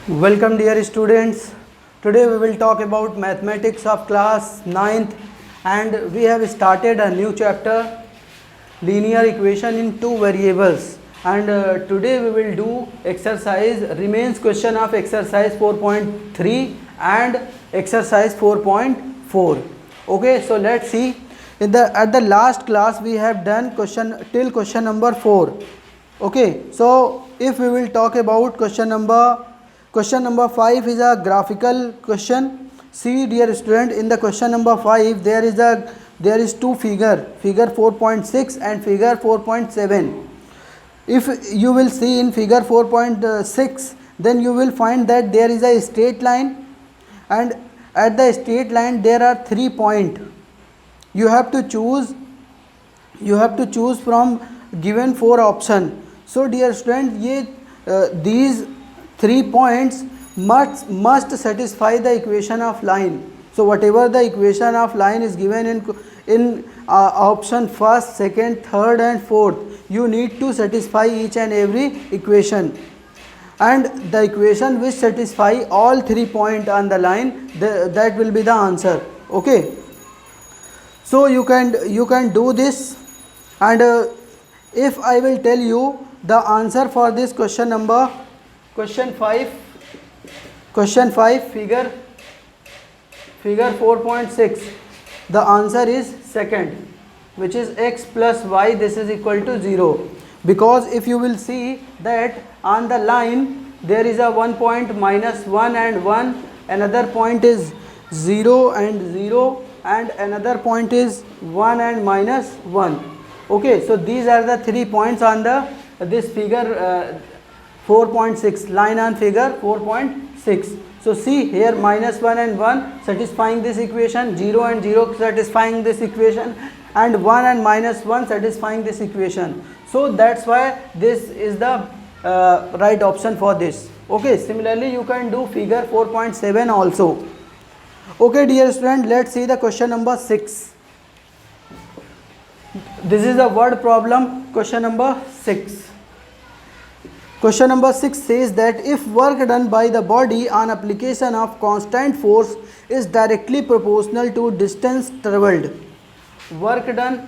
Welcome dear students. Today we will talk about mathematics of class 9th and we have started a new chapter, linear equation in two variables, and today we will do exercise remains question of exercise 4.3 and exercise 4.4. Okay, so let's see. At the last class we have done question till question number 4. Okay, so if we will talk about question number 5 is a graphical question. See dear student, in the question number 5 there is two figure 4.6 and figure 4.7. If you will see in figure 4.6, then you will find that there is a straight line, and at the straight line there are 3 points. You have to choose from given 4 option. So dear student, these 3 points must satisfy the equation of line. So whatever the equation of line is given in option first, second, third and fourth, you need to satisfy each and every equation, and the equation which satisfy all 3 points on the line, that will be the answer. Okay, so you can do this, and if I will tell you the answer for this question 5 figure 4.6, the answer is second, which is x plus y, this is equal to 0, because if you will see that on the line there is a 1 point minus 1 and 1, another point is 0 and 0, and another point is 1 and minus 1. Okay, so these are the 3 points on this figure 4.6, line on figure 4.6. So see here, minus 1 and 1 satisfying this equation, 0 and 0 satisfying this equation, and 1 and minus 1 satisfying this equation. So that's why this is the right option for this. Okay, similarly you can do figure 4.7 also. Okay dear student, let's see the question number 6. This is a word problem, question number 6. Question number 6 says that if work done by the body on application of constant force is directly proportional to distance travelled. Work done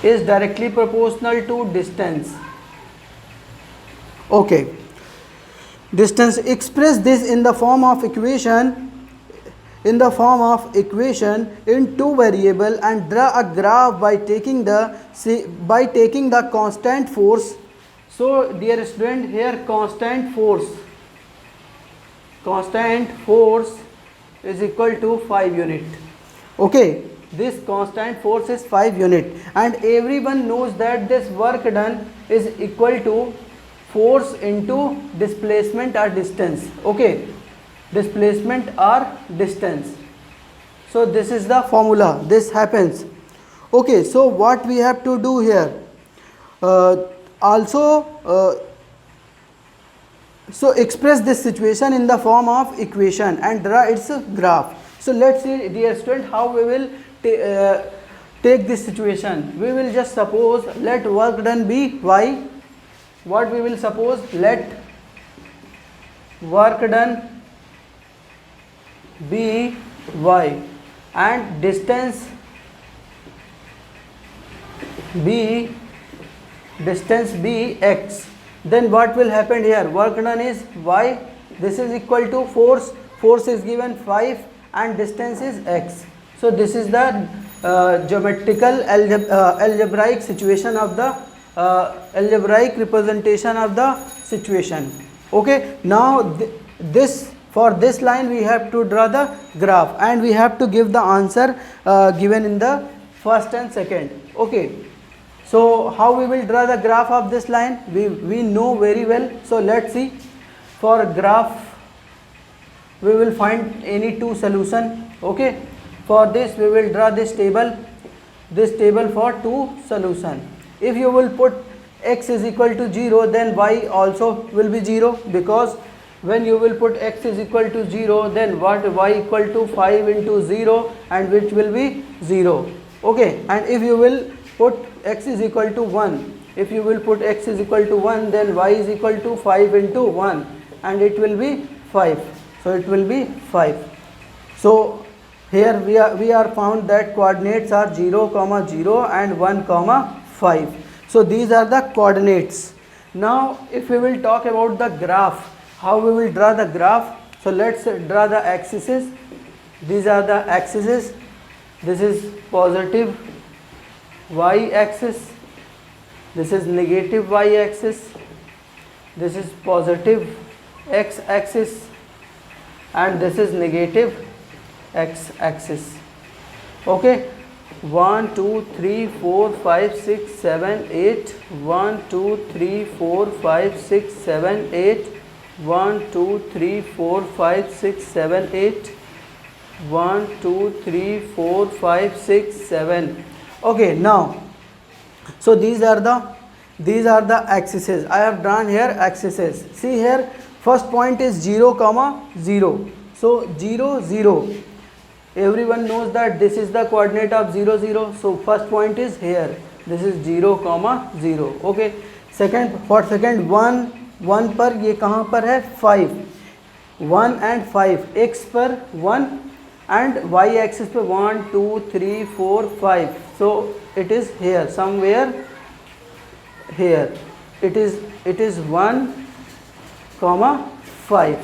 is directly proportional to distance. Okay. Distance, express this in the form of equation in two variable and draw a graph by taking the constant force. So dear student, here constant force is equal to 5 unit. Okay, this constant force is 5 unit, and everyone knows that this work done is equal to force into displacement or distance. Okay, displacement or distance. So this is the formula, this happens. Okay, so what we have to do here, so express this situation in the form of equation and draw its graph. So let's see dear student how we will take this situation. We will just suppose, let work done be y. What we will suppose, let work done be y and distance be x. Then what will happen here, work done is y, this is equal to force is given 5 and distance is x. So this is the geometrical algebraic situation of the algebraic representation of the situation. Okay, now for this line we have to draw the graph and we have to give the answer given in the first and second. Okay, so how we will draw the graph of this line, we know very well. So let's see, for graph we will find any two solution. Okay, for this we will draw this table for two solution. If you will put x is equal to 0, then y also will be 0, because when you will put x is equal to 0, then what, y equal to 5 into 0, and which will be 0. Okay, and if you will put x is equal to 1, if you will put x is equal to 1, then y is equal to 5 into 1, and it will be 5. So it will be 5. So here we are found that coordinates are 0, 0 and 1, 5. So these are the coordinates. Now if we will talk about the graph, how we will draw the graph. So let's draw the axes. These are the axes. This is positive y axis, this is negative y axis, this is positive x axis, and this is negative x axis. Okay, 1 2 3 4 5 6 7 8, 1 2 3 4 5 6 7 8, 1 2 3 4 5 6 7 8, 1 2 3 4 5 6 7. Okay, now so these are the axes. I have drawn here axes. See here, first point is 0, 0. So 0, 0. Everyone knows that this is the coordinate of 0, 0. So first point is here. This is 0, 0. Okay. Second, for second 1, 1 पर ये कहाँ पर है 5. 1 and 5. X पर 1 and y axis पे 1 2 3 4 5. So it is here somewhere here. It is 1, 5.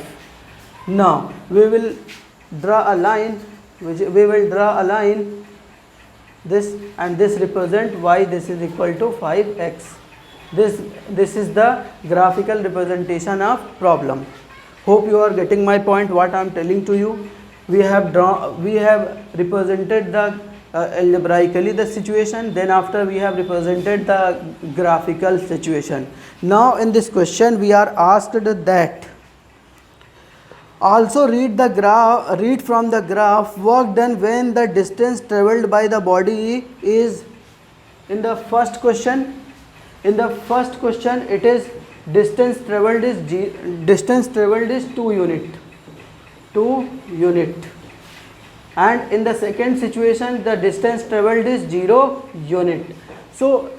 Now we will draw a line. This and this represent y. This is equal to 5x. This is the graphical representation of problem. Hope you are getting my point. What I am telling to you. We have represented the algebraically the situation, then after we have represented the graphical situation. Now in this question we are asked that also read from the graph work done when the distance travelled by the body is. In the first question it is distance travelled is 2 unit, and in the second situation the distance travelled is 0 unit. So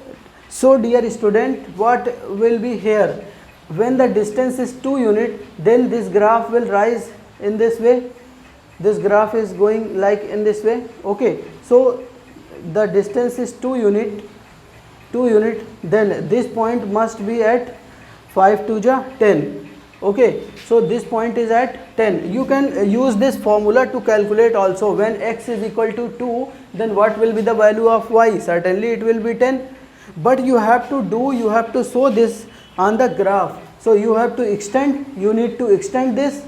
dear student, what will be here? When the distance is 2 unit, then this graph will rise in this way. This graph is going like in this way. Okay, so the distance is 2 unit, then this point must be at 5 to the 10. Okay, so this point is at 10. You can use this formula to calculate also. When x is equal to 2, then what will be the value of y? Certainly it will be 10. But you have to show this on the graph. So you have to you need to extend this.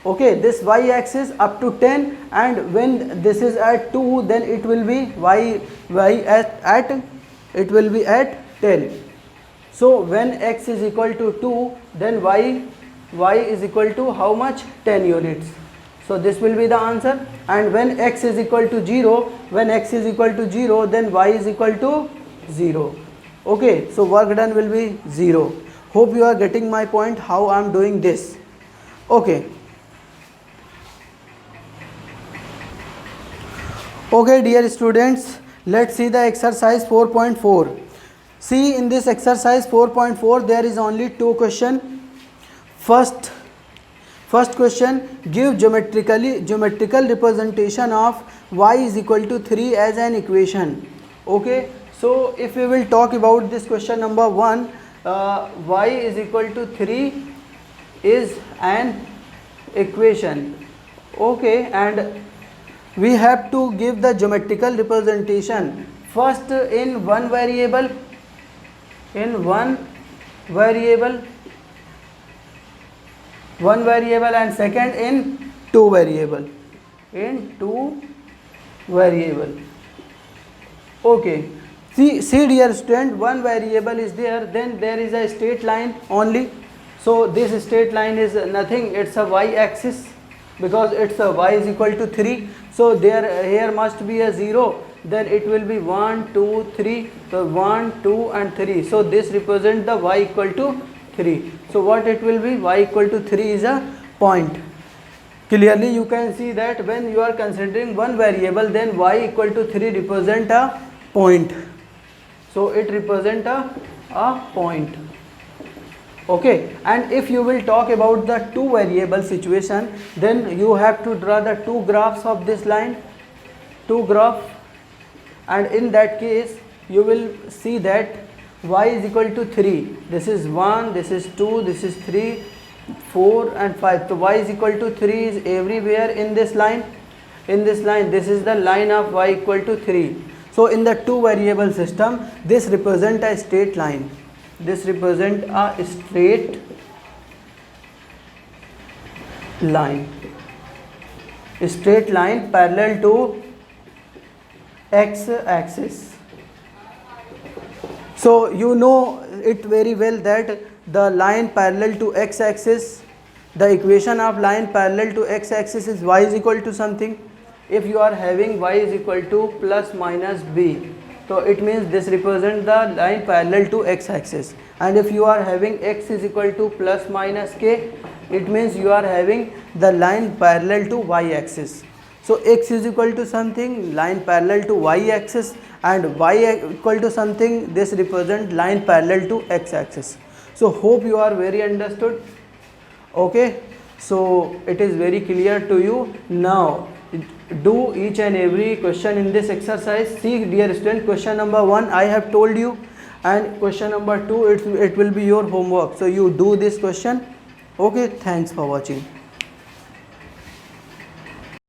Okay, this y axis up to 10, and when this is at 2, then it will be it will be at 10. So when x is equal to 2, then y is equal to how much? 10 units. So this will be the answer. And when x is equal to 0, then y is equal to 0. Okay, so work done will be 0. Hope you are getting my point how I am doing this. Okay. Okay dear students, let's see the exercise 4.4. See, in this exercise 4.4 there is only 2 questions. First question, give geometrical representation of y is equal to 3 as an equation. Okay, so if we will talk about this question number 1, y is equal to 3 is an equation. Okay, and we have to give the geometrical representation first in one variable, and second in two variable, Okay, see dear student, one variable is there, then there is a straight line only. So this straight line is nothing, it's a y axis, because it's a y is equal to 3. So here must be a 0, then it will be 1 2 3, so 1 2 and 3. So this represents the y equal to 3. So what it will be? Y equal to 3 is a point. Clearly you can see that when you are considering one variable, then y equal to 3 represent a point. So it represent a a point. Okay, and if you will talk about the two variable situation, then you have to draw the two graphs of this line, two graph, and in that case you will see that y is equal to 3. This is 1, this is 2, this is 3, 4 and 5. So y is equal to 3 is everywhere in this line. In this line, this is the line of y equal to 3. So in the two variable system, this represent a straight line. This represent a straight line. A straight line parallel to x axis. So you know it very well that the line parallel to x axis, the equation of line parallel to x axis is y is equal to something. If you are having y is equal to plus minus b, so it means this represents the line parallel to x axis. And if you are having x is equal to plus minus k, it means you are having the line parallel to y axis. So x is equal to something, line parallel to y axis, and y equal to something, this represent line parallel to x axis. So hope you are very understood. Okay, so it is very clear to you. Now do each and every question in this exercise. See dear student, question number 1 I have told you, and question number 2 it will be your homework. So you do this question. Okay, thanks for watching.